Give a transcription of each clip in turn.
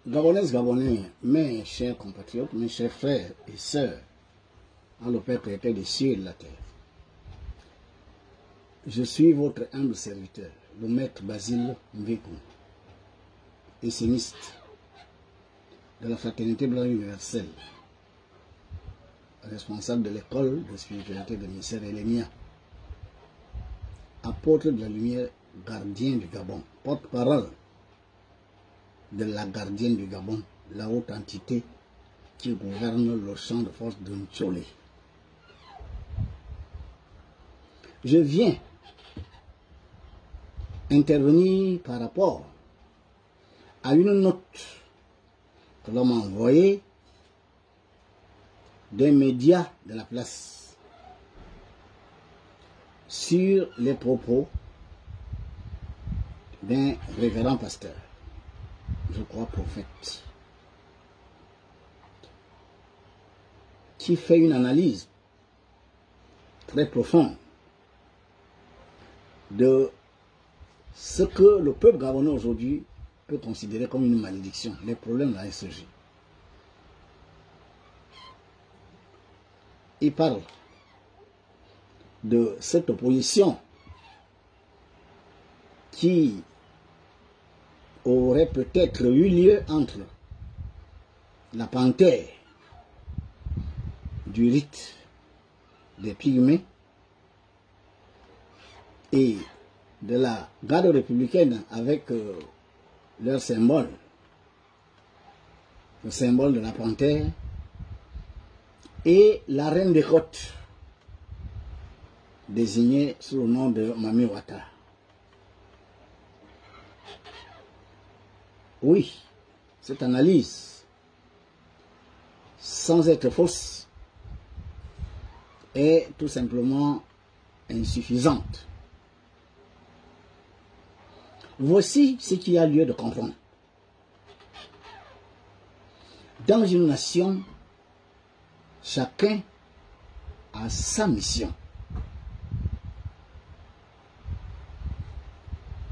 Gabonaises, Gabonais, mes chers compatriotes, mes chers frères et sœurs, en le Père créateur des cieux et de la terre, je suis votre humble serviteur, le maître Basile Mvekou, esséniste de la Fraternité Blanche Universelle, responsable de l'école de spiritualité de ministère Elémia, apôtre de la lumière, gardien du Gabon, porte-parole de la gardienne du Gabon, la haute entité qui gouverne le champ de force de Ntcholé. Je viens intervenir par rapport à une note que l'on m'a envoyée des médias de la place sur les propos d'un révérend pasteur, je crois prophète, qui fait une analyse très profonde de ce que le peuple gabonais aujourd'hui peut considérer comme une malédiction, les problèmes de la SEG. Il parle de cette opposition qui aurait peut-être eu lieu entre la panthère du rite des Pygmées et de la garde républicaine avec leur symbole, le symbole de la panthère, et la reine des côtes, désignée sous le nom de Mami Wata. Oui, cette analyse, sans être fausse, est tout simplement insuffisante. Voici ce qu'il y a lieu de comprendre. Dans une nation, chacun a sa mission.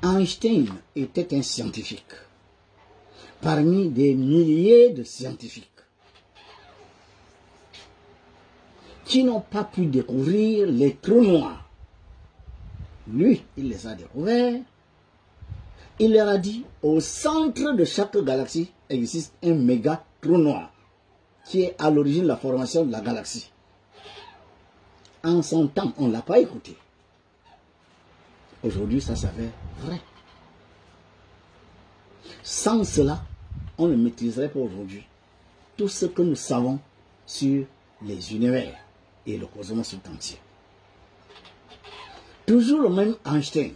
Einstein était un scientifique, parmi des milliers de scientifiques qui n'ont pas pu découvrir les trous noirs. Lui, il les a découverts. Il leur a dit, au centre de chaque galaxie existe un méga trou noir qui est à l'origine de la formation de la galaxie. En son temps, on ne l'a pas écouté. Aujourd'hui, ça s'avère vrai. Sans cela, on ne maîtriserait pas aujourd'hui tout ce que nous savons sur les univers et le cosmos tout entier. Toujours le même Einstein.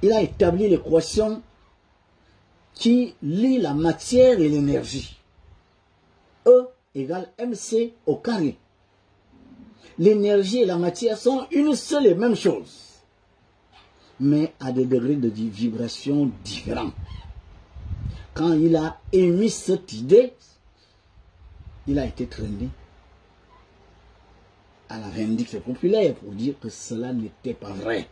Il a établi l'équation qui lie la matière et l'énergie. E égale mc au carré. L'énergie et la matière sont une seule et même chose, mais à des degrés de vibration différents. Quand il a émis cette idée, il a été traîné à la vindicte populaire pour dire que cela n'était pas vrai.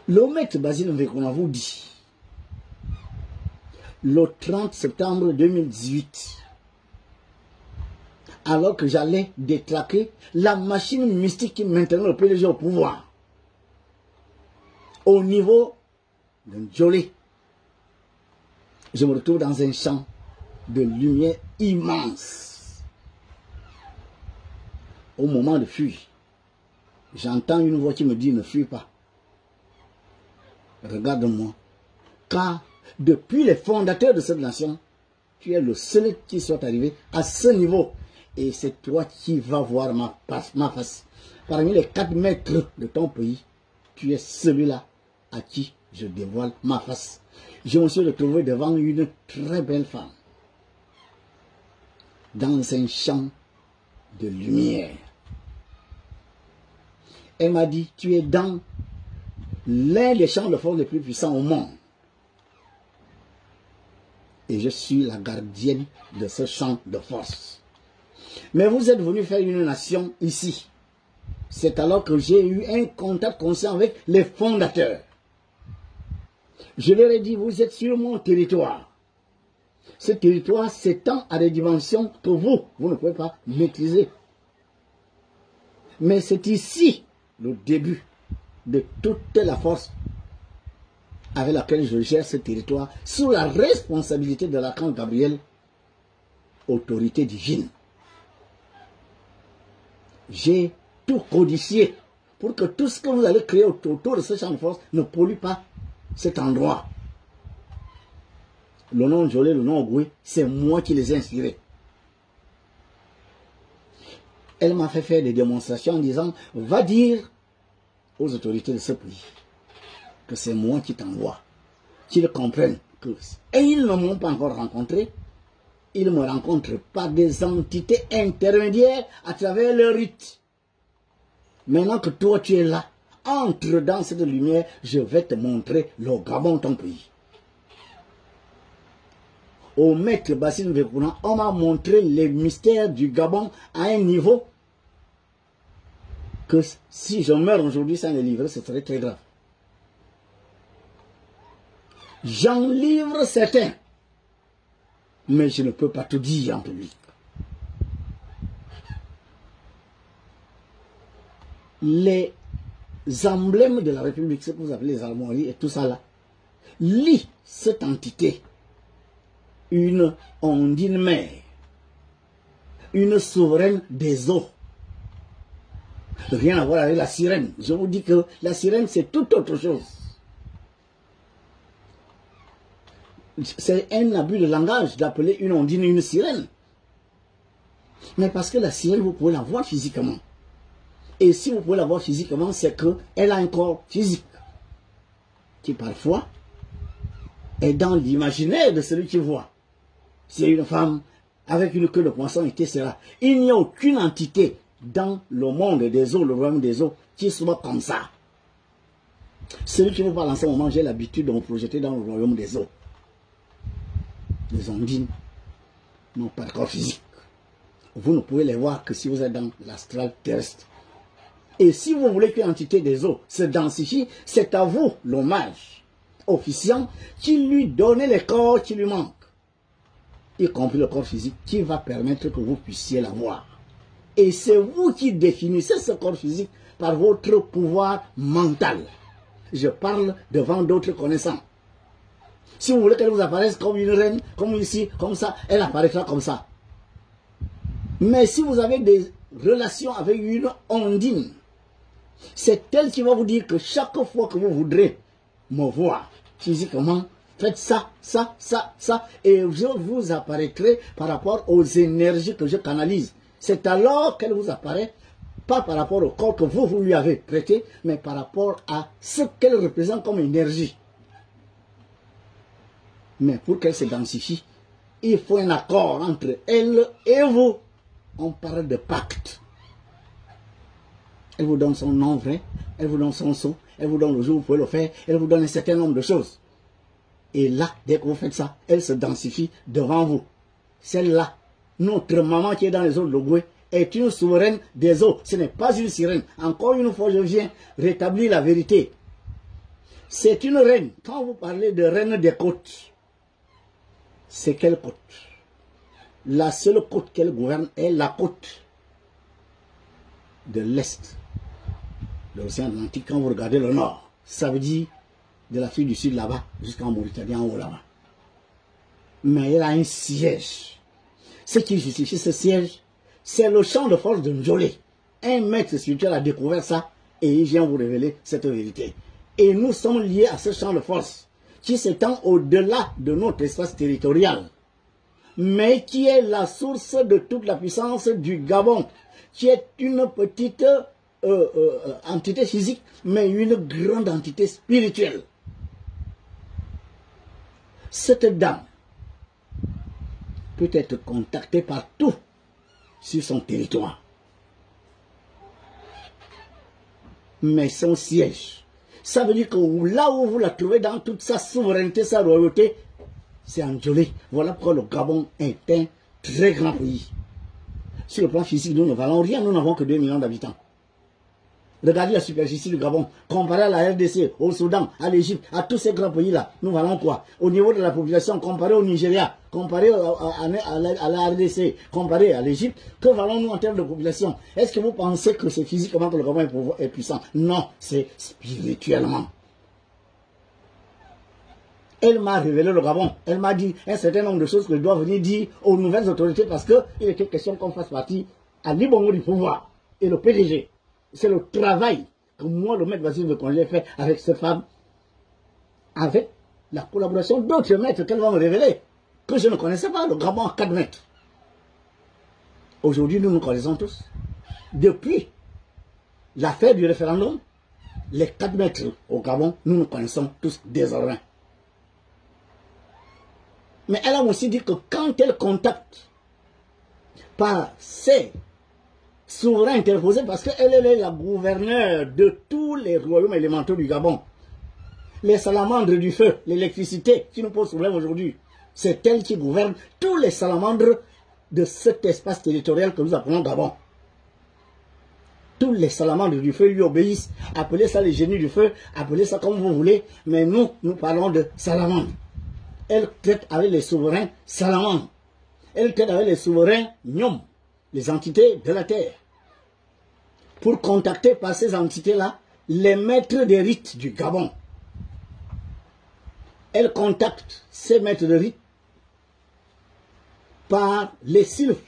Le maître Basile Mvekou vous dit, le 30 septembre 2018, alors que j'allais détraquer la machine mystique qui maintenait le PDG au pouvoir, au niveau de Ntcholé, je me retrouve dans un champ de lumière immense. Au moment de fuir, j'entends une voix qui me dit ne fuis pas. Regarde-moi, car depuis les fondateurs de cette nation, tu es le seul qui soit arrivé à ce niveau. Et c'est toi qui vas voir ma face. Parmi les 4 maîtres de ton pays, tu es celui-là à qui je dévoile ma face. Je me suis retrouvé devant une très belle femme, dans un champ de lumière. Elle m'a dit, tu es dans l'un des champs de force les plus puissants au monde. Et je suis la gardienne de ce champ de force. Mais vous êtes venu faire une nation ici. C'est alors que j'ai eu un contact conscient avec les fondateurs. Je leur ai dit, vous êtes sur mon territoire. Ce territoire s'étend à des dimensions que vous ne pouvez pas maîtriser. Mais c'est ici le début de toute la force avec laquelle je gère ce territoire, sous la responsabilité de l'archange Gabriel, autorité divine. J'ai tout codifié pour que tout ce que vous allez créer autour de ce champ de force ne pollue pas cet endroit. Le nom Jolé, le nom Ogoué, c'est moi qui les ai inspirés. Elle m'a fait faire des démonstrations en disant, va dire aux autorités de ce pays que c'est moi qui t'envoie, qu'ils comprennent que... Et ils ne m'ont pas encore rencontré, ils me rencontrent par des entités intermédiaires à travers le rite. Maintenant que toi tu es là, entre dans cette lumière, je vais te montrer le Gabon, ton pays. Au maître Bassine Vekounan, on m'a montré les mystères du Gabon à un niveau que si je meurs aujourd'hui sans les livrer, ce serait très grave. J'en livre certains, mais je ne peux pas tout dire en public. Les emblèmes de la République, ce que vous appelez les armoiries et tout ça là, lit cette entité, une ondine mère, une souveraine des eaux. Rien à voir avec la sirène. Je vous dis que la sirène c'est tout autre chose. C'est un abus de langage d'appeler une ondine une sirène. Mais parce que la sirène, vous pouvez la voir physiquement. Et si vous pouvez la voir physiquement, c'est qu'elle a un corps physique qui parfois est dans l'imaginaire de celui qui voit. C'est une femme avec une queue de poisson, etc. Il n'y a aucune entité dans le monde des eaux, le royaume des eaux, qui soit comme ça. Celui qui vous parle en ce moment, j'ai l'habitude de me projeter dans le royaume des eaux. Les ondines n'ont pas de corps physique. Vous ne pouvez les voir que si vous êtes dans l'astral terrestre. Et si vous voulez qu'une entité des eaux se densifie, c'est à vous l'hommage officiant qui lui donne les corps qui lui manquent, y compris le corps physique, qui va permettre que vous puissiez la voir. Et c'est vous qui définissez ce corps physique par votre pouvoir mental. Je parle devant d'autres connaissants. Si vous voulez qu'elle vous apparaisse comme une reine, comme ici, comme ça, elle apparaîtra comme ça. Mais si vous avez des relations avec une ondine, c'est elle qui va vous dire que chaque fois que vous voudrez me voir physiquement, faites ça, ça, ça, ça, et je vous apparaîtrai par rapport aux énergies que je canalise. C'est alors qu'elle vous apparaît, pas par rapport au corps que vous lui avez prêté, mais par rapport à ce qu'elle représente comme énergie. Mais pour qu'elle se densifie, il faut un accord entre elle et vous. On parle de pacte. Elle vous donne son nom vrai, elle vous donne son sceau, elle vous donne le jour où vous pouvez le faire, elle vous donne un certain nombre de choses. Et là, dès que vous faites ça, elle se densifie devant vous. Celle-là, notre maman qui est dans les eaux de l'Ogoué, est une souveraine des eaux. Ce n'est pas une sirène. Encore une fois, je viens rétablir la vérité. C'est une reine. Quand vous parlez de reine des côtes, c'est quelle côte? La seule côte qu'elle gouverne est la côte de l'Est de l'océan Atlantique. Quand vous regardez le nord, ça veut dire de l'Afrique du Sud là-bas jusqu'en Mauritanie en haut là-bas. Mais elle a un siège. Ce qui justifie ce siège, c'est le champ de force de Njolé. Un maître spirituel a découvert ça et il vient vous révéler cette vérité. Et nous sommes liés à ce champ de force qui s'étend au-delà de notre espace territorial, mais qui est la source de toute la puissance du Gabon, qui est une petite entité physique, mais une grande entité spirituelle. Cette dame peut être contactée partout sur son territoire. Mais son siège, ça veut dire que là où vous la trouvez dans toute sa souveraineté, sa royauté, c'est en Njolé. Voilà pourquoi le Gabon est un très grand pays. Sur le plan physique, nous ne valons rien, nous n'avons que 2 millions d'habitants. Regardez la superficie du Gabon, comparé à la RDC, au Soudan, à l'Égypte, à tous ces grands pays-là. Nous valons quoi? Au niveau de la population, comparé au Nigeria, comparé à la RDC, comparé à l'Égypte, que valons-nous en termes de population? Est-ce que vous pensez que c'est physiquement que le Gabon est puissant? Non, c'est spirituellement. Elle m'a révélé le Gabon. Elle m'a dit un certain nombre de choses que je dois venir dire aux nouvelles autorités parce qu'il était question qu'on fasse partie à l'Ibongo du pouvoir et le PDG. C'est le travail que moi, le maître Vasile Vekonge, j'ai fait avec cette femme, avec la collaboration d'autres maîtres qu'elle va me révéler, que je ne connaissais pas, le Gabon à 4 mètres. Aujourd'hui, nous nous connaissons tous. Depuis l'affaire du référendum, les 4 mètres au Gabon, nous nous connaissons tous désormais. Mais elle a aussi dit que quand elle contacte par ses souverains interposés, parce qu'elle est la gouverneure de tous les royaumes élémentaux du Gabon, les salamandres du feu, l'électricité qui nous pose problème aujourd'hui, c'est elle qui gouverne tous les salamandres de cet espace territorial que nous appelons Gabon. Tous les salamandres du feu lui obéissent. Appelez ça les génies du feu, appelez ça comme vous voulez, mais nous parlons de salamandres. Elle traite avec les souverains salamandres. Elle traite avec les souverains Nyom, les entités de la terre. Pour contacter par ces entités-là les maîtres des rites du Gabon. Elle contacte ces maîtres de rites par les sylphes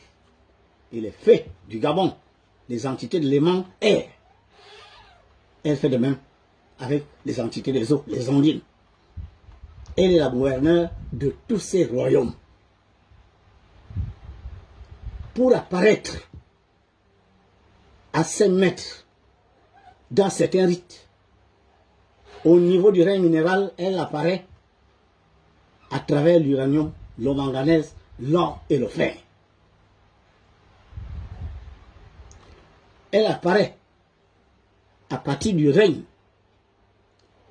et les fées du Gabon, les entités de l'élément air. Elle fait de même avec les entités des eaux, les ondines. Elle est la gouverneure de tous ces royaumes. Pour apparaître à ces maîtres dans certains rites, au niveau du règne minéral, elle apparaît à travers l'uranium, le manganèse, l'or et le fer. Elle apparaît à partir du règne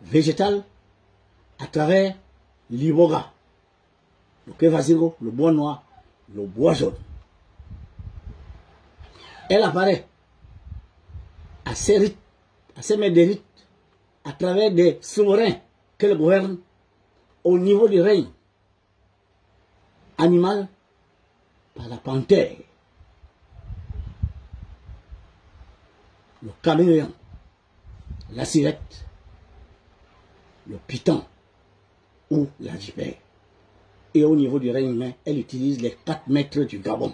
végétal à travers l'iboga, le kevasigo, le bois noir, le bois jaune. Elle apparaît à ces rites, à ces maîtres des rites, à travers des souverains qu'elle gouverne au niveau du règne animal par la panthère, le caméléon, la sirette, le python ou la vipère. Et au niveau du règne humain, elle utilise les 4 mètres du Gabon.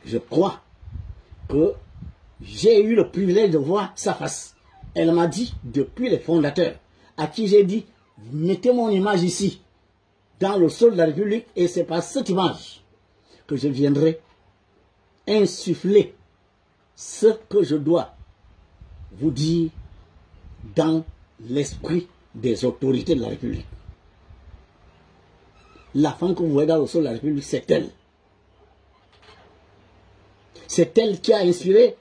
Je crois que j'ai eu le privilège de voir sa face. Elle m'a dit, depuis les fondateurs, à qui j'ai dit, mettez mon image ici, dans le sol de la République, et c'est par cette image que je viendrai insuffler ce que je dois vous dire dans l'esprit des autorités de la République. La femme que vous voyez dans le sol de la République, c'est elle. C'est elle qui a inspiré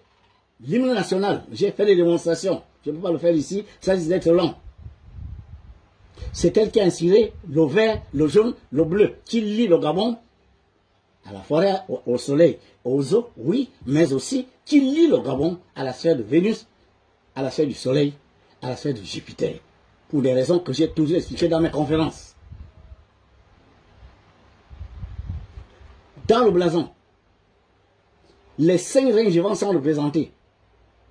l'hymne national. J'ai fait des démonstrations. Je ne peux pas le faire ici, ça risque d'être long. C'est elle qui a inspiré le vert, le jaune, le bleu, qui lie le Gabon à la forêt, au soleil, aux eaux, oui, mais aussi qui lie le Gabon à la sphère de Vénus, à la sphère du soleil, à la sphère de Jupiter. Pour des raisons que j'ai toujours expliquées dans mes conférences. Dans le blason, les 5 règnes vivants sont représentés.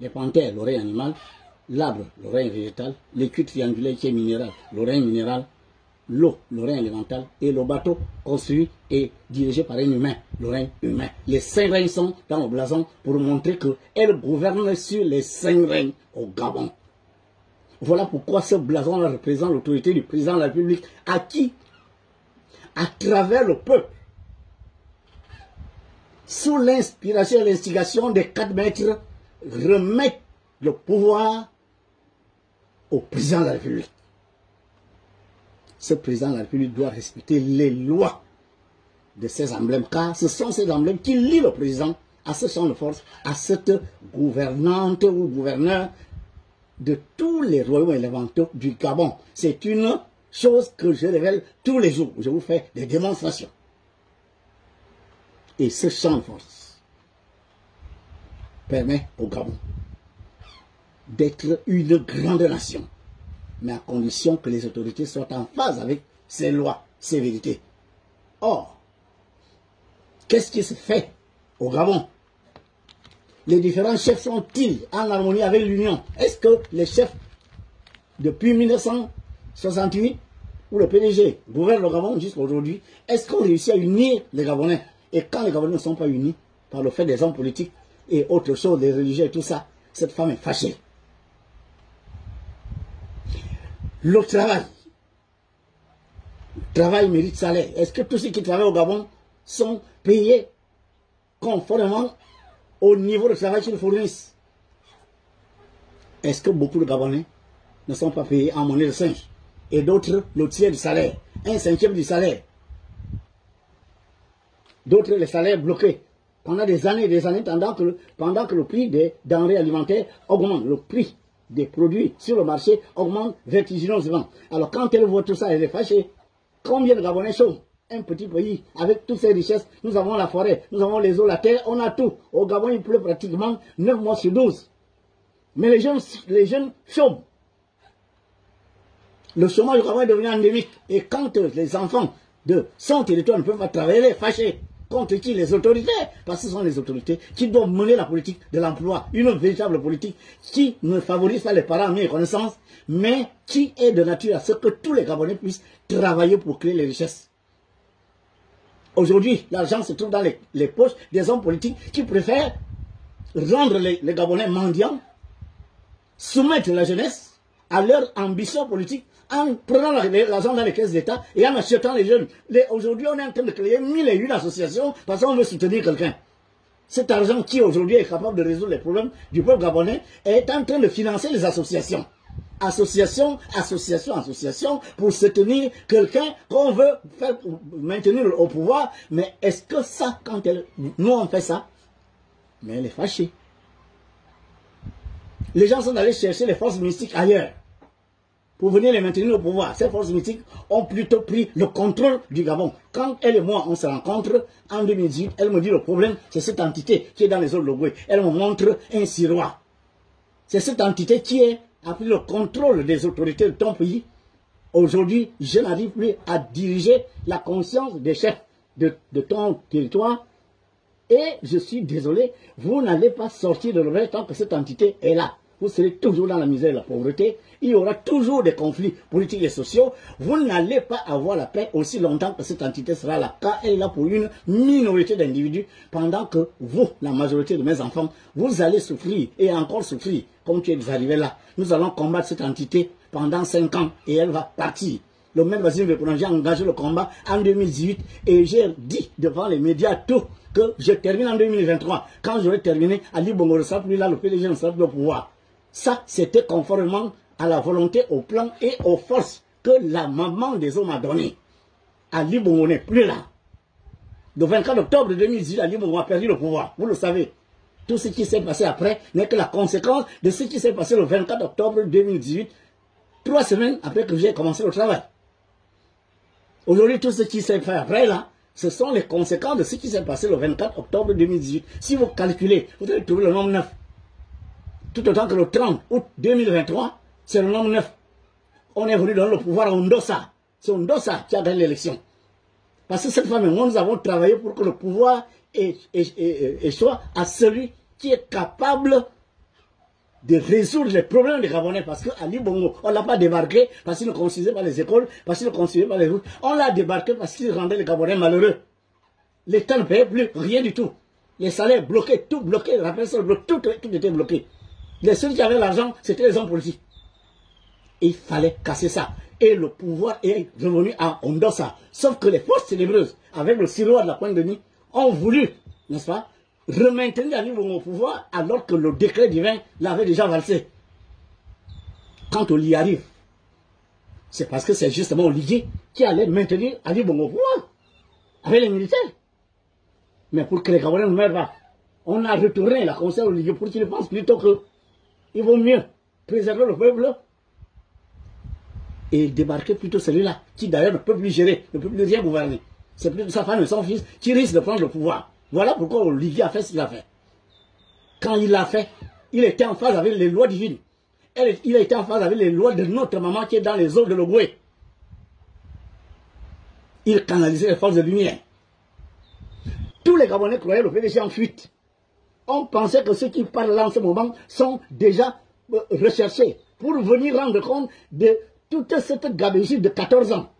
Les panthères, le règne animal, l'arbre, le règne végétal, l'écu triangulaire qui est minéral, le règne minéral, l'eau, le règne élémental, et le bateau construit et dirigé par un humain, le règne humain. Les 5 règnes sont dans le blason pour montrer qu'elle gouverne sur les 5 règnes au Gabon. Voilà pourquoi ce blason représente l'autorité du président de la République, à qui, à travers le peuple, sous l'inspiration et l'instigation des 4 maîtres, remettent le pouvoir au président de la République. Ce président de la République doit respecter les lois de ces emblèmes, car ce sont ces emblèmes qui lient le président à ce champ de force, à cette gouvernante ou gouverneur de tous les royaumes élémentaux du Gabon. C'est une chose que je révèle tous les jours. Je vous fais des démonstrations. Et ce champ de force permet au Gabon d'être une grande nation, mais à condition que les autorités soient en phase avec ces lois, ces vérités. Or, qu'est-ce qui se fait au Gabon? Les différents chefs sont-ils en harmonie avec l'Union? Est-ce que les chefs, depuis 1968, où le PDG gouverne le Gabon jusqu'à aujourd'hui, est-ce qu'on réussit à unir les Gabonais? Et quand les Gabonais ne sont pas unis, par le fait des hommes politiques et autre chose, des religieux et tout ça, cette femme est fâchée. Le travail mérite salaire. Est-ce que tous ceux qui travaillent au Gabon sont payés conformément au niveau de travail qu'ils fournissent? Est-ce que beaucoup de Gabonais ne sont pas payés en monnaie de singe? Et d'autres, le tiers du salaire, un cinquième du salaire. D'autres, les salaires bloqués pendant des années et des années, pendant que le prix des denrées alimentaires augmente, le prix des produits sur le marché augmente vertigineusement. Alors quand elle voit tout ça, elle est fâchée. Combien de Gabonais chôment? Un petit pays avec toutes ses richesses, nous avons la forêt, nous avons les eaux, la terre, on a tout. Au Gabon, il pleut pratiquement 9 mois sur 12. Mais les jeunes chôment. Le chômage au Gabon est devenu endémique. Et quand les enfants de son territoire ne peuvent pas travailler, les fâchés. Contre qui? Les autorités. Parce que ce sont les autorités qui doivent mener la politique de l'emploi. Une véritable politique qui ne favorise pas les parents ni les connaissances, mais qui est de nature à ce que tous les Gabonais puissent travailler pour créer les richesses. Aujourd'hui, l'argent se trouve dans les poches des hommes politiques qui préfèrent rendre les Gabonais mendiants, soumettre la jeunesse à leur ambition politique, en prenant l'argent dans les caisses d'État et en achetant les jeunes. Aujourd'hui, on est en train de créer 1001 associations parce qu'on veut soutenir quelqu'un. Cet argent qui aujourd'hui est capable de résoudre les problèmes du peuple gabonais est en train de financer les associations. Association pour soutenir quelqu'un qu'on veut faire maintenir au pouvoir. Mais est-ce que ça, quand nous on fait ça, mais elle est fâchée. Les gens sont allés chercher les forces mystiques ailleurs pour venir les maintenir au pouvoir. Ces forces mystiques ont plutôt pris le contrôle du Gabon. Quand elle et moi, on se rencontre en 2018, elle me dit le problème, c'est cette entité qui est dans les eaux de l'Ogooué. Elle me montre un sirois. C'est cette entité qui a pris le contrôle des autorités de ton pays. Aujourd'hui, je n'arrive plus à diriger la conscience des chefs de ton territoire. Et je suis désolé, vous n'allez pas sortir de l'auberge tant que cette entité est là. Vous serez toujours dans la misère et la pauvreté. Il y aura toujours des conflits politiques et sociaux. Vous n'allez pas avoir la paix aussi longtemps que cette entité sera là. Car elle est là pour une minorité d'individus. Pendant que vous, la majorité de mes enfants, vous allez souffrir et encore souffrir. Comme tu es arrivé là. Nous allons combattre cette entité pendant 5 ans et elle va partir. Le maire Bassirou Mbekouna, j'ai engagé le combat en 2018 et j'ai dit devant les médias tout que je termine en 2023. Quand j'aurai terminé, Ali Bongo ne sera plus là, le PDG ne sera plus au pouvoir. Ça, c'était conformément à la volonté, au plan et aux forces que la maman des hommes a donné. Ali Bongo n'est plus là. Le 24 octobre 2018, Ali Bongo a perdu le pouvoir. Vous le savez. Tout ce qui s'est passé après n'est que la conséquence de ce qui s'est passé le 24 octobre 2018, 3 semaines après que j'ai commencé le travail. Aujourd'hui, tout ce qui s'est fait après là, ce sont les conséquences de ce qui s'est passé le 24 octobre 2018. Si vous calculez, vous allez trouver le nombre 9. Tout autant que le 30 août 2023, c'est le nombre 9. On est venu donner le pouvoir à Ondossa. C'est Ondossa qui a gagné l'élection. Parce que cette femme et moi, nous avons travaillé pour que le pouvoir soit à celui qui est capable de résoudre les problèmes des Gabonais. Parce que Ali Bongo, on ne l'a pas débarqué parce qu'il ne construisait pas les écoles, parce qu'il ne construisait pas les routes. On l'a débarqué parce qu'il rendait les Gabonais malheureux. L'État ne payait plus rien du tout. Les salaires bloqués, tout bloqué, la personne bloquée, tout était bloqué. Les seuls qui avaient l'argent, c'était les hommes politiques. Il fallait casser ça. Et le pouvoir est revenu à Ondossa. Sauf que les forces ténébreuses, avec le sirois de la Pointe de Nid, ont voulu, n'est-ce pas, remaintenir Ali Bongo au pouvoir alors que le décret divin l'avait déjà valsé. Quand on y arrive, c'est parce que c'est justement Olivier qui allait maintenir Ali Bongo au pouvoir, avec les militaires. Mais pour que les Gabonais ne meurent pas, on a retourné la conseil Olivier pour qu'il pense plutôt que il vaut mieux préserver le peuple et débarquer plutôt celui-là, qui d'ailleurs ne peut plus gérer, ne peut plus rien gouverner. C'est plutôt sa femme et son fils qui risquent de prendre le pouvoir. Voilà pourquoi Olivier a fait ce qu'il a fait. quand il l'a fait, il était en phase avec les lois divines. Il a été en phase avec les lois de notre maman qui est dans les eaux de l'Ogooué. Il canalisait les forces de lumière. Tous les Gabonais croyaient le PDG en fuite. On pensait que ceux qui parlent là en ce moment sont déjà recherchés pour venir rendre compte de toute cette gabegie de 14 ans.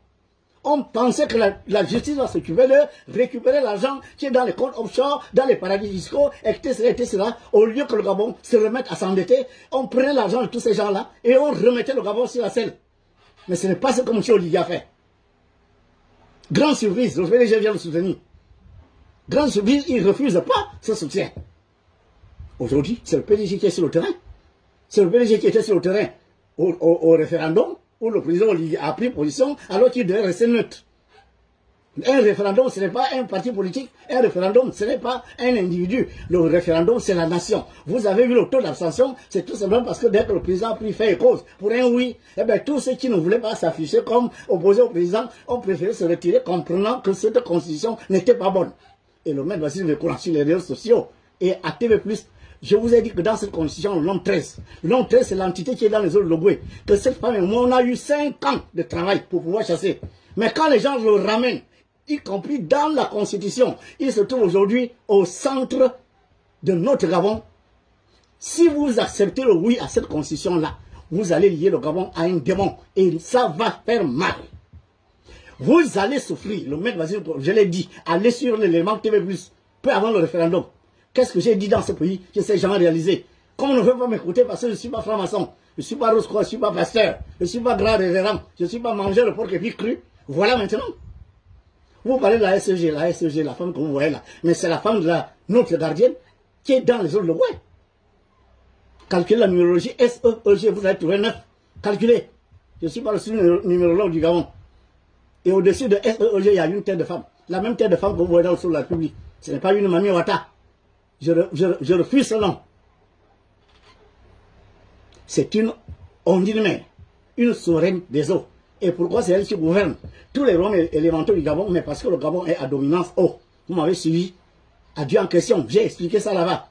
On pensait que la justice va s'occuper de récupérer l'argent qui est dans les comptes offshore, dans les paradis fiscaux, etc. Au lieu que le Gabon se remette à s'endetter, on prenait l'argent de tous ces gens-là et on remettait le Gabon sur la selle. Mais ce n'est pas ce que M. Olivier a fait. Grande surprise, le PDG vient le soutenir. Grande surprise, il ne refuse pas ce soutien. Aujourd'hui, c'est le PDG qui est sur le terrain. C'est le PDG qui était sur le terrain au référendum où le président Olivier a pris position alors qu'il devait rester neutre. Un référendum, ce n'est pas un parti politique. Un référendum, ce n'est pas un individu. Le référendum, c'est la nation. Vous avez vu le taux d'abstention, c'est tout simplement parce que dès que le président a pris fait et cause pour un oui, eh bien, tous ceux qui ne voulaient pas s'afficher comme opposés au président ont préféré se retirer, comprenant que cette constitution n'était pas bonne. Et le maître Vassili me courant sur les réseaux sociaux et à TV+, je vous ai dit que dans cette constitution, le nombre 13, c'est l'entité qui est dans les eaux de l'Ogooué. Que cette femme et moi, on a eu 5 ans de travail pour pouvoir chasser. Mais quand les gens le ramènent, y compris dans la constitution, il se trouve aujourd'hui au centre de notre Gabon. Si vous acceptez le oui à cette constitution-là, vous allez lier le Gabon à un démon. Et ça va faire mal. Vous allez souffrir. Le maître Vassili, je l'ai dit, allez sur l'élément TV+, peu avant le référendum. Qu'est-ce que j'ai dit dans ce pays que ces gens réalisé? Comme on ne veut pas m'écouter parce que je ne suis pas franc-maçon, je ne suis pas Rose-Croix, je ne suis pas pasteur, je ne suis pas grand révérend, je ne suis pas mangeur de porc et puis cru. Voilà maintenant. Vous parlez de la SEG, la femme que vous voyez là. Mais c'est la femme de notre gardienne qui est dans les eaux de l'Ogooué. Calculez la numérologie SEG, vous allez trouver 9. Calculez. Je ne suis pas le numérologue du Gabon. Et au-dessus de SEG, il y a une tête de femme. La même tête de femme que vous voyez dans le sol de la République. Ce n'est pas une Mami Ouattara. Je refuse ce nom. C'est une ondine mère, une souveraine des eaux. Et pourquoi c'est elle qui gouverne tous les royaumes élémentaux du Gabon? Mais parce que le Gabon est à dominance eau. Vous m'avez suivi. Adieu en question. J'ai expliqué ça là-bas.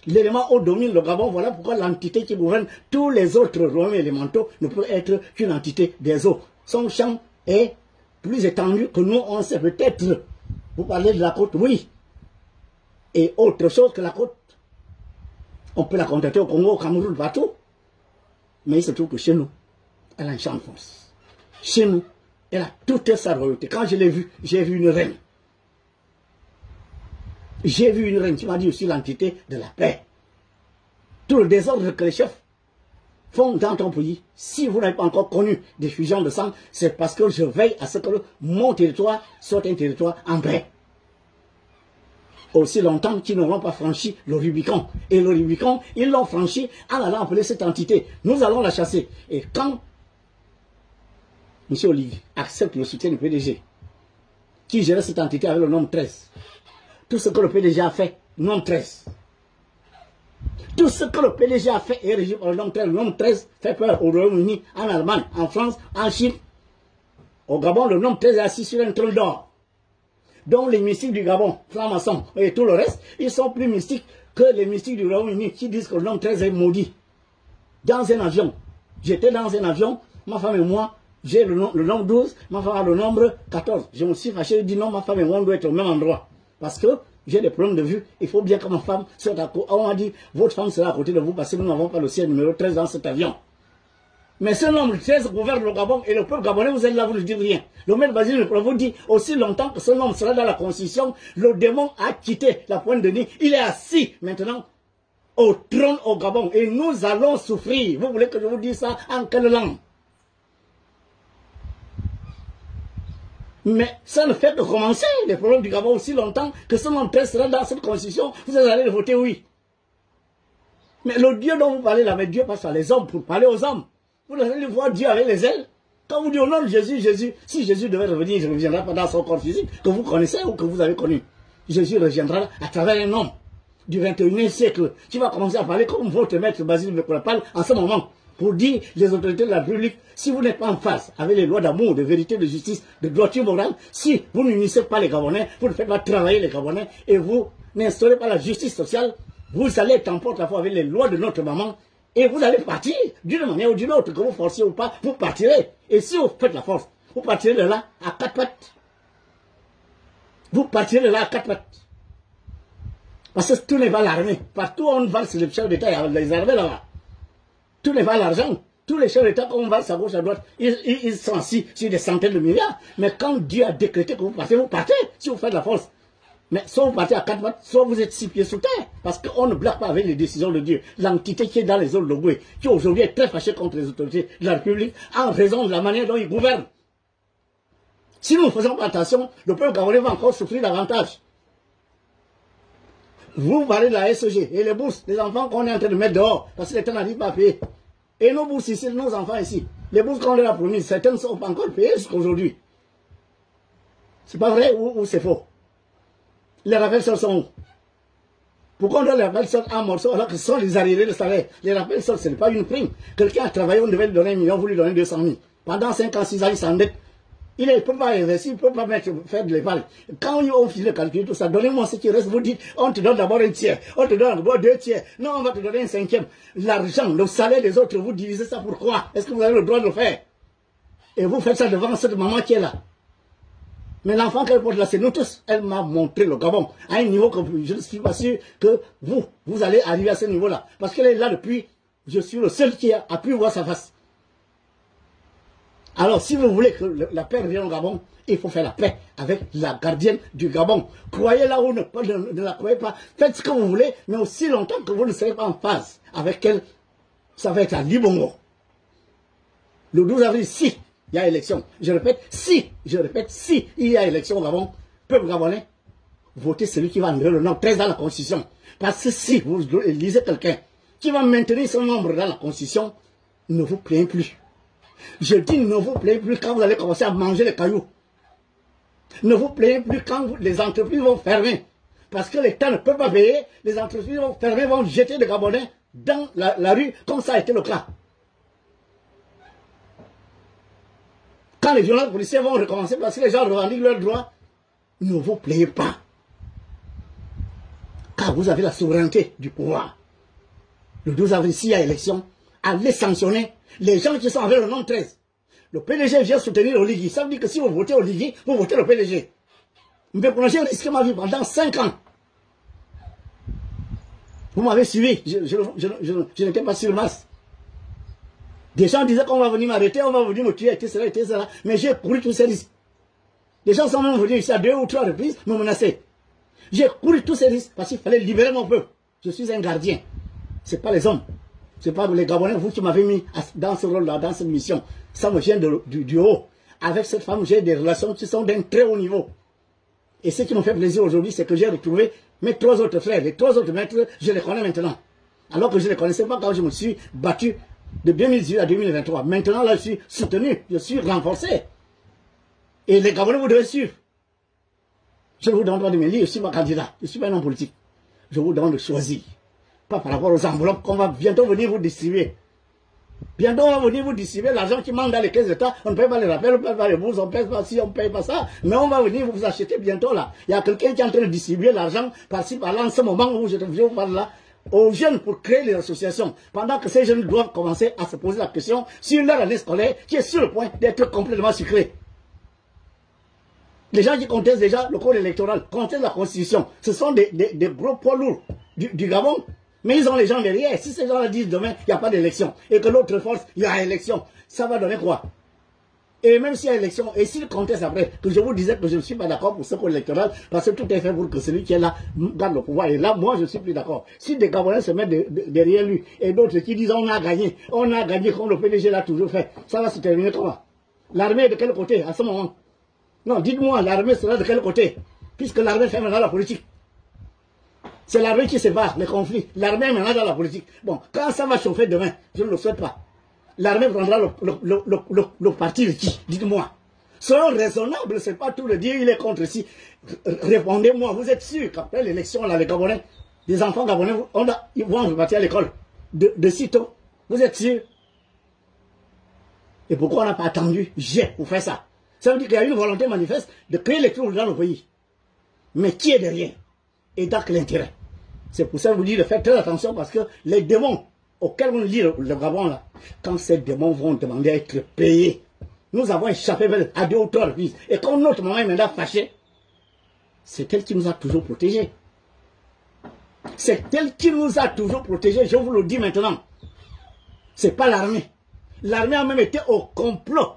L'élément eau domine le Gabon. Voilà pourquoi l'entité qui gouverne tous les autres royaumes élémentaux ne peut être qu'une entité des eaux. Son champ est plus étendu que nous, on sait peut-être. Vous parlez de la côte, oui. Et autre chose que la côte. On peut la contacter au Congo, au Cameroun, partout. Mais il se trouve que chez nous, elle a un champ de force. Chez nous, elle a toute sa royauté. Quand je l'ai vue, j'ai vu une reine. J'ai vu une reine qui m'a dit aussi l'entité de la paix. Tout le désordre que les chefs font dans ton pays, si vous n'avez pas encore connu des fusions de sang, c'est parce que je veille à ce que mon territoire soit un territoire en paix. Aussi longtemps qu'ils n'auront pas franchi le Rubicon. Et le Rubicon, ils l'ont franchi en allant appeler cette entité. Nous allons la chasser. Et quand M. Olivier accepte le soutien du PDG, qui gère cette entité avec le nombre 13, tout ce que le PDG a fait, nombre 13. Tout ce que le PDG a fait est régi par le nombre 13. Le nombre 13 fait peur au Royaume-Uni, en Allemagne, en France, en Chine. Au Gabon, le nombre 13 est assis sur un trône d'or. Donc les mystiques du Gabon, francs-maçons et tout le reste, ils sont plus mystiques que les mystiques du Royaume-Uni qui disent que le nombre 13 est maudit. Dans un avion, j'étais dans un avion, ma femme et moi, j'ai le nombre 12, ma femme a le nombre 14. Je me suis fâché et dit non, ma femme et moi, on doit être au même endroit. Parce que j'ai des problèmes de vue, il faut bien que ma femme soit à côté. On a dit, votre femme sera à côté de vous parce que nous n'avons pas le ciel numéro 13 dans cet avion. Mais ce nombre 13 gouverne le Gabon et le peuple gabonais, vous êtes là, vous ne dites rien. Le maître Vassili vous dit, aussi longtemps que ce nombre sera dans la constitution, le démon a quitté la pointe de nid. Il est assis maintenant au trône au Gabon et nous allons souffrir. Vous voulez que je vous dise ça en quelle langue? Mais ça ne fait que commencer les problèmes du Gabon aussi longtemps que ce nombre 13 sera dans cette constitution. Vous allez voter oui. Mais le Dieu dont vous parlez là, mais Dieu passe par les hommes pour parler aux hommes. Vous allez voir Dieu avec les ailes. Quand vous dites au nom de Jésus, si Jésus devait revenir, il ne reviendra pas dans son corps physique que vous connaissez ou que vous avez connu. Jésus reviendra à travers un homme du 21e siècle qui va commencer à parler comme votre maître Basile Mekola parle en ce moment. Pour dire les autorités de la République, si vous n'êtes pas en face avec les lois d'amour, de vérité, de justice, de droiture morale, si vous n'unissez pas les Gabonais, vous ne faites pas travailler les Gabonais et vous n'instaurez pas la justice sociale, vous allez être en porte-à-faux avec les lois de notre maman et vous allez partir d'une manière ou d'une autre, que vous forciez ou pas, vous partirez. Et si vous faites la force, vous partirez de là à 4 pattes. Vous partirez de là à 4 pattes. Parce que tout n'est pas l'armée. Partout où on va, c'est le chef d'État, il y a les armées là-bas. Tout n'est pas l'argent. Tous les chefs d'État, quand on va à gauche, à droite, ils sont assis sur des centaines de milliards. Mais quand Dieu a décrété que vous partez, si vous faites la force. Mais soit vous partez à 4 pattes, soit vous êtes 6 pieds sous terre. Parce qu'on ne blague pas avec les décisions de Dieu. L'entité qui est dans les eaux de Logoué, qui aujourd'hui est très fâchée contre les autorités de la République, en raison de la manière dont ils gouvernent. Si nous ne faisons pas attention, le peuple gabonais va encore souffrir davantage. Vous parlez de la SEG et les bourses, les enfants qu'on est en train de mettre dehors, parce que l'État n'arrive pas à payer. Et nos bourses ici, nos enfants ici, les bourses qu'on leur a promises, certaines ne sont pas encore payées jusqu'à aujourd'hui. C'est pas vrai ou c'est faux? Les rappels sols sont où? Pourquoi on donne les rappels sols en morceaux alors que ce sont les arriérés de salaire? Les rappels sols, ce n'est pas une prime. Quelqu'un a travaillé, on devait lui donner 1 million, vous lui donnez 200 000. Pendant 5 ans, 6 ans, il s'endette. Il ne peut pas investir, il ne peut pas faire de l'épargne. Quand on finit de calculer tout ça, donnez-moi ce qui reste, vous dites, on te donne d'abord un tiers, on te donne d'abord 2 tiers, non, on va te donner un 5e. L'argent, le salaire des autres, vous divisez ça pourquoi? Est-ce que vous avez le droit de le faire? Et vous faites ça devant cette maman qui est là. Mais l'enfant qu'elle porte là, c'est nous tous. Elle m'a montré le Gabon à un niveau que je ne suis pas sûr que vous allez arriver à ce niveau-là. Parce qu'elle est là depuis, je suis le seul qui a pu voir sa face. Alors, si vous voulez que la paix revienne au Gabon, il faut faire la paix avec la gardienne du Gabon. Croyez-la ou ne la croyez pas. Faites ce que vous voulez, mais aussi longtemps que vous ne serez pas en phase avec elle, ça va être à Libongo. Le 12 avril, si il y a élection, je répète, si il y a élection au Gabon, peuple gabonais, votez celui qui va enlever le nombre 13 dans la Constitution. Parce que si vous lisez quelqu'un qui va maintenir son nombre dans la Constitution, ne vous plaignez plus. Je dis ne vous plaignez plus quand vous allez commencer à manger les cailloux. Ne vous plaignez plus quand les entreprises vont fermer. Parce que l'État ne peut pas payer, les entreprises vont fermer, vont jeter des Gabonais dans la rue, comme ça a été le cas. Quand les violences policières vont recommencer parce que les gens revendiquent leurs droits, ne vous plaignez pas. Car vous avez la souveraineté du pouvoir. Le 12 avril, s'il y a élection, allez sanctionner les gens qui sont avec le nom 13. Le PDG vient soutenir Oligui. Ça veut dire que si vous votez Oligui, vous votez le PDG. Mais j'ai risqué ma vie pendant 5 ans. Vous m'avez suivi. Je n'étais pas sur masse. Des gens disaient qu'on va venir m'arrêter, on va venir me tuer, etc. Mais j'ai couru tous ces risques. Des gens sont même venus ici à 2 ou 3 reprises me menacer. J'ai couru tous ces risques parce qu'il fallait libérer mon peuple. Je suis un gardien. Ce n'est pas les hommes. Ce n'est pas les Gabonais, vous qui m'avez mis dans ce rôle-là, dans cette mission. Ça me vient du haut. Avec cette femme, j'ai des relations qui sont d'un très haut niveau. Et ce qui me fait plaisir aujourd'hui, c'est que j'ai retrouvé mes 3 autres frères. Les 3 autres maîtres, je les connais maintenant. Alors que je ne les connaissais pas quand je me suis battu de 2018 à 2023. Maintenant, là, je suis soutenu, je suis renforcé. Et les Gabonais, vous devez suivre. Je vous donne droit de me lire, je suis pas candidat, je ne suis pas un homme politique. Je vous demande de choisir. Pas par rapport aux enveloppes qu'on va bientôt venir vous distribuer. Bientôt, on va venir vous distribuer l'argent qui manque dans les caisses d'État. On ne paye pas les rappels, on ne paye pas les bourses, on ne paye pas ci, on ne paye pas ça. Mais on va venir vous acheter bientôt là. Il y a quelqu'un qui est en train de distribuer l'argent par-ci, par-là, en ce moment où je vous parle là, aux jeunes pour créer les associations. Pendant que ces jeunes doivent commencer à se poser la question sur leur année scolaire qui est sur le point d'être complètement sucrée. Les gens qui contestent déjà le code électoral, contestent la constitution, ce sont des gros poids lourds du Gabon. Mais ils ont les gens derrière. Si ces gens-là disent demain, il n'y a pas d'élection, et que l'autre force, il y a élection, ça va donner quoi? Et même s'il y a élection, et s'ils contestent après, que je vous disais que je ne suis pas d'accord pour ce code électoral, parce que tout est fait pour que celui qui est là garde le pouvoir. Et là, moi, je ne suis plus d'accord. Si des Gabonais se mettent derrière lui, et d'autres qui disent on a gagné comme le PDG l'a toujours fait, ça va se terminer comment? L'armée est de quel côté à ce moment? Non, dites-moi, l'armée sera de quel côté? Puisque l'armée fait maintenant la politique. C'est l'armée qui sépare les conflits. L'armée est maintenant dans la politique. Bon, quand ça va chauffer demain, je ne le souhaite pas. L'armée prendra le parti de qui? Dites-moi. Soyons raisonnables, ce n'est pas tout le dire, il est contre ici. Répondez-moi, vous êtes sûr qu'après l'élection, là, les Gabonais, les enfants Gabonais, ils vont repartir à l'école de sitôt. Vous êtes sûr? Et pourquoi on n'a pas attendu pour faire ça? Ça veut dire qu'il y a une volonté manifeste de créer les troubles dans le pays. Mais qui est derrière? Et dans quel intérêt? C'est pour ça que je vous dis de faire très attention parce que les démons auxquels on lit le Gabon là, quand ces démons vont demander à être payés, nous avons échappé à 2 ou 3 reprises. Et quand notre maman est maintenant fâchée, c'est elle qui nous a toujours protégés. C'est elle qui nous a toujours protégés, je vous le dis maintenant. Ce n'est pas l'armée. L'armée a même été au complot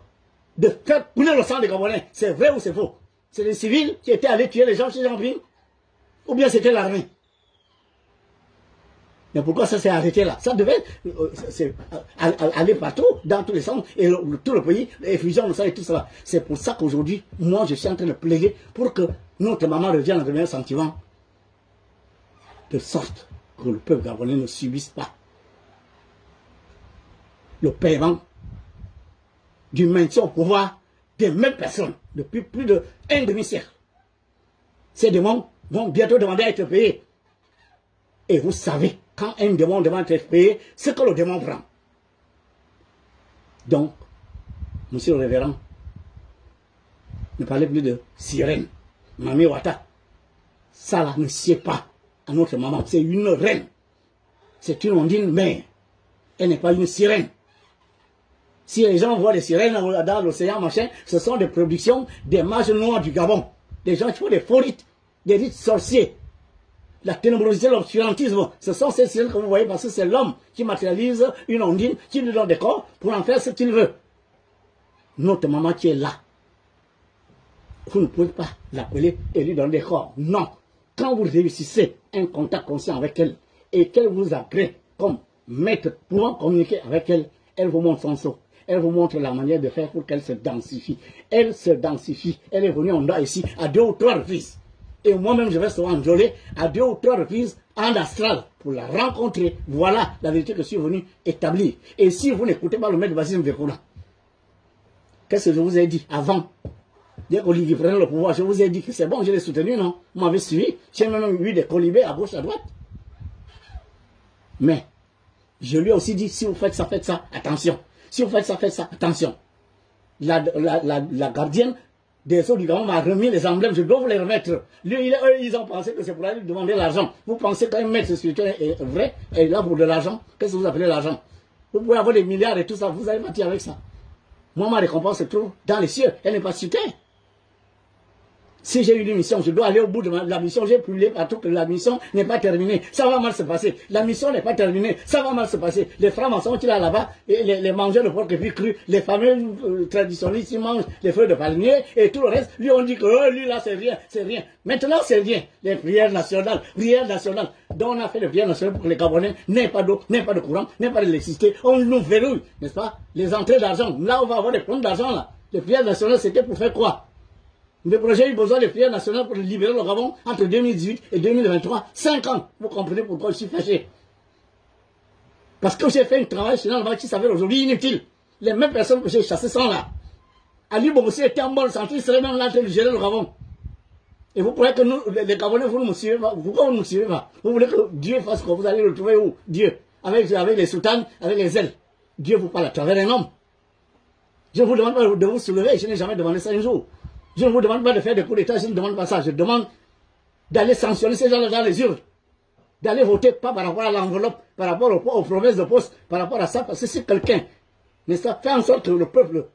de faire couler le sang des Gabonais. C'est vrai ou c'est faux? C'est les civils qui étaient allés tuer les gens chez Jean-Pierre? Ou bien c'était l'armée? Mais pourquoi ça s'est arrêté là? Ça devait aller partout, dans tous les sens, et tout le pays, effusion de ça et tout ça. C'est pour ça qu'aujourd'hui, moi je suis en train de plaider pour que notre maman revienne à de meilleurs sentiments. De sorte que le peuple gabonais ne subisse pas le paiement du maintien au pouvoir des mêmes personnes depuis plus d'un demi-siècle. Ces démons vont bientôt demander à être payés. Et vous savez, quand un démon demande à être payé, c'est que le démon prend. Donc, monsieur le révérend, ne parlez plus de sirène, Mami Wata. Ça là ne sied pas à notre maman. C'est une reine. C'est une ondine mère. Elle n'est pas une sirène. Si les gens voient des sirènes dans l'océan, machin, ce sont des productions des mages noirs du Gabon. Des gens qui font des faux rites, des rites sorciers. La ténébrosité, l'obscurantisme, ce sont ces sirènes que vous voyez parce que c'est l'homme qui matérialise une ondine, qui lui donne des corps pour en faire ce qu'il veut. Notre maman qui est là, vous ne pouvez pas l'appeler et lui donner des corps. Non. Quand vous réussissez un contact conscient avec elle et qu'elle vous agrée comme maître pouvant communiquer avec elle, elle vous montre son sceau. Elle vous montre la manière de faire pour qu'elle se densifie. Elle se densifie. Elle est venue en bas ici à 2 ou 3 reprises. Et moi-même, je vais souvent en Jolé à 2 ou 3 reprises en astral pour la rencontrer. Voilà la vérité que je suis venu établir. Et si vous n'écoutez pas le maître Basile Mvekoula, qu'est-ce que je vous ai dit avant? Dès qu'Olivier prenait le pouvoir, je vous ai dit que c'est bon, je l'ai soutenu, non? Vous m'avez suivi. J'ai même eu des colibés à gauche, à droite. Mais, je lui ai aussi dit, si vous faites ça, attention. Si vous faites ça, attention. La gardienne des eaux du Gabon m'a remis les emblèmes, je dois vous les remettre. Lui, eux, ils ont pensé que c'est pour aller lui demander l'argent. Vous pensez qu'un maître spirituel est vrai, et là pour de l'argent? Qu'est-ce que vous appelez l'argent? Vous pouvez avoir des milliards et tout ça, vous allez partir avec ça. Moi, ma récompense se trouve dans les cieux, elle n'est pas sur terre. Si j'ai eu une mission, je dois aller au bout de la mission. J'ai publié partout que la mission n'est pas terminée. Ça va mal se passer. La mission n'est pas terminée. Ça va mal se passer. Les francs-maçons qui sont là-bas, les mangeurs de porc épic cru, les fameux traditionnalistes, ils mangent les feuilles de palmier et tout le reste. Lui, on dit que lui là, c'est rien, c'est rien. Maintenant, c'est rien. Les prières nationales, dont on a fait les prières nationales pour que les Gabonais n'aient pas d'eau, n'aient pas de courant, n'aient pas d'électricité. On nous verrouille, n'est-ce pas? Les entrées d'argent. Là, on va avoir des problèmes d'argent là. Les prières nationales, c'était pour faire quoi? Le projet a eu besoin de prières nationales pour libérer le Gabon entre 2018 et 2023. 5 ans. Vous comprenez pourquoi je suis fâché. Parce que j'ai fait un travail chez là qui s'avère aujourd'hui inutile. Les mêmes personnes que j'ai chassées sont là. Ali Bobossi était en bonne santé, il serait même là en train de gérer le Gabon. Et vous croyez que nous, les Gabonais, vous ne nous suivez pas? Pourquoi vous ne nous suivez pas? Vous voulez que Dieu fasse quoi? Vous allez le trouver où? Dieu. Avec les soutanes, avec les ailes. Dieu vous parle à travers un homme. Je ne vous demande pas de vous soulever, je n'ai jamais demandé ça un jour. Je ne vous demande pas de faire des coups d'État, je ne demande pas ça. Je demande d'aller sanctionner ces gens-là dans les urnes. D'aller voter pas par rapport à l'enveloppe, par rapport aux promesses de poste, par rapport à ça. Parce que si quelqu'un, n'est-ce pas, fait en sorte que le peuple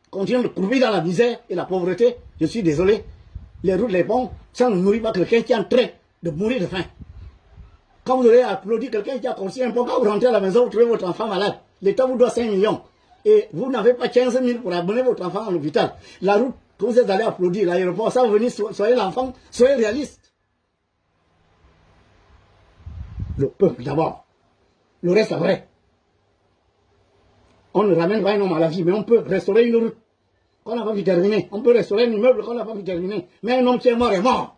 continue de courir dans la misère et la pauvreté, je suis désolé, les routes, les ponts, ça ne nourrit pas quelqu'un qui est en train de mourir de faim. Quand vous aurez applaudi quelqu'un qui a construit un pont, quand vous rentrez à la maison, vous trouvez votre enfant malade. L'État vous doit 5 millions. Et vous n'avez pas 15 000 pour amener votre enfant à l'hôpital. La route, que vous êtes allé applaudir, l'aéroport, ça va venir, soyez l'enfant, soyez réaliste. Le peuple d'abord. Le reste après. On ne ramène pas un homme à la vie, mais on peut restaurer une route qu'on n'a pas pu terminer. On peut restaurer un immeuble qu'on n'a pas pu terminer. Mais un homme qui est mort est mort.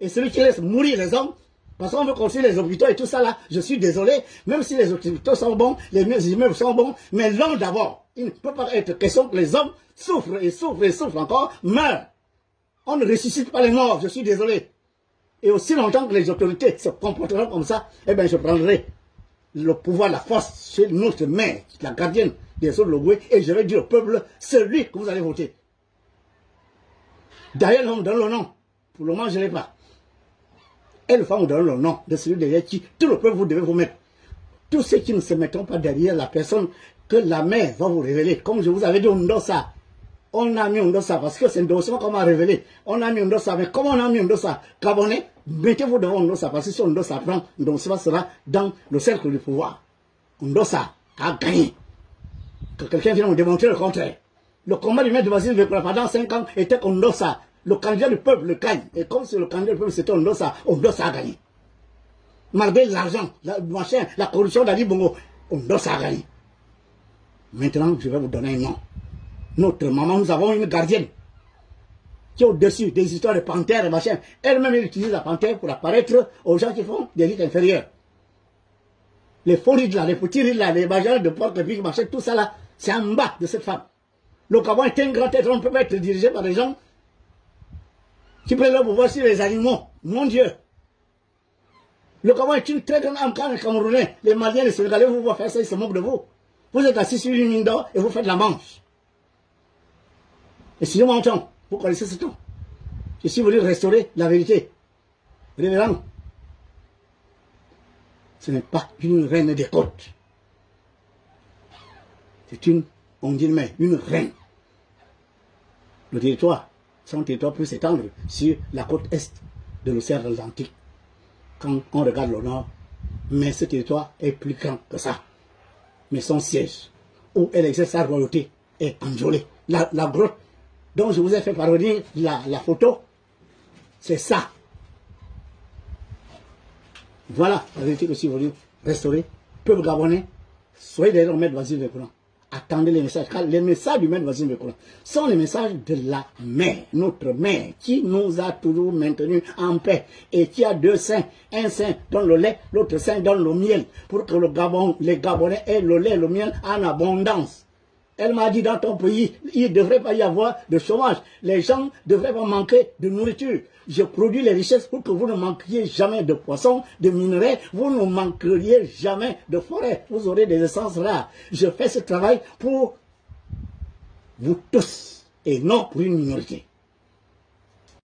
Et celui qui laisse mourir les hommes, parce qu'on veut construire les hôpitaux et tout ça là, je suis désolé, même si les hôpitaux sont bons, les immeubles sont bons, mais l'homme d'abord, il ne peut pas être question que les hommes souffrent et souffrent et souffrent encore, meurent. On ne ressuscite pas les morts, je suis désolé. Et aussi longtemps que les autorités se comporteront comme ça, eh bien je prendrai le pouvoir, la force chez notre mère, la gardienne des eaux de l'Ogoué, et je vais dire au peuple, celui que vous allez voter. D'ailleurs, on me donne le nom. Pour le moment, je ne l'ai pas. Et le femme vous donne le nom de celui derrière qui, tout le peuple, vous devez vous mettre. Tous ceux qui ne se mettront pas derrière la personne que la mère va vous révéler. Comme je vous avais dit, Ndosa. On a mis Ndosa parce que c'est Ndosa qu'on m'a révélé. On a mis Ndosa, mais comment on a mis Ndosa? Gabonais, mettez-vous devant Ndosa parce que si Ndosa prend, Ndosa sera dans le cercle du pouvoir. Ndosa a gagné. Que quelqu'un vienne nous démontrer le contraire. Le combat du maître de Basile pendant 5 ans était Ndosa. Le candidat du peuple le gagne. Et comme c'est le candidat du peuple, c'était Ndosa a gagné. Malgré l'argent, la corruption d'Ali Bongo, Ndosa a gagné. Maintenant, je vais vous donner un nom. Notre maman, nous avons une gardienne qui est au-dessus des histoires de panthères et machin. Elle-même, elle utilise la panthère pour apparaître aux gens qui font des rites inférieurs. Les faux rites là, les petits rites là, les bajanes de porc, les pics, machin, tout ça là, c'est en bas de cette femme. Le Gabon est un grand être, on ne peut pas être dirigé par des gens qui prennent leur pouvoir sur les animaux. Mon Dieu! Le Gabon est une très grande âme quand les Camerounais, les Maliens, les Sénégalais, vous voient faire ça, ils se moquent de vous. Vous êtes assis sur une mine d'or et vous faites la manche. Et si je m'entends, vous connaissez ce temps. Je suis venu restaurer la vérité. Révérend, ce n'est pas une reine des côtes. C'est une, on dit mais une reine. Le territoire, son territoire peut s'étendre sur la côte est de l'océan Atlantique. Quand on regarde le nord, mais ce territoire est plus grand que ça. Mais son siège, où elle exerce sa royauté, est enjolé. La grotte dont je vous ai fait parvenir la photo, c'est ça. Voilà la vérité que je suis venu restaurer. Peuple gabonais, soyez derrière le maître Basile Mekoulan. Attendez les messages, car les messages du maître Basile Mekoulan sont les messages de la mère, notre mère, qui nous a toujours maintenus en paix et qui a 2 seins. Un sein donne le lait, l'autre sein donne le miel, pour que le Gabon, les Gabonais aient le lait et le miel en abondance. Elle m'a dit, dans ton pays, il ne devrait pas y avoir de chômage. Les gens ne devraient pas manquer de nourriture. Je produis les richesses pour que vous ne manquiez jamais de poissons, de minerais. Vous ne manqueriez jamais de forêt. Vous aurez des essences rares. Je fais ce travail pour vous tous et non pour une minorité.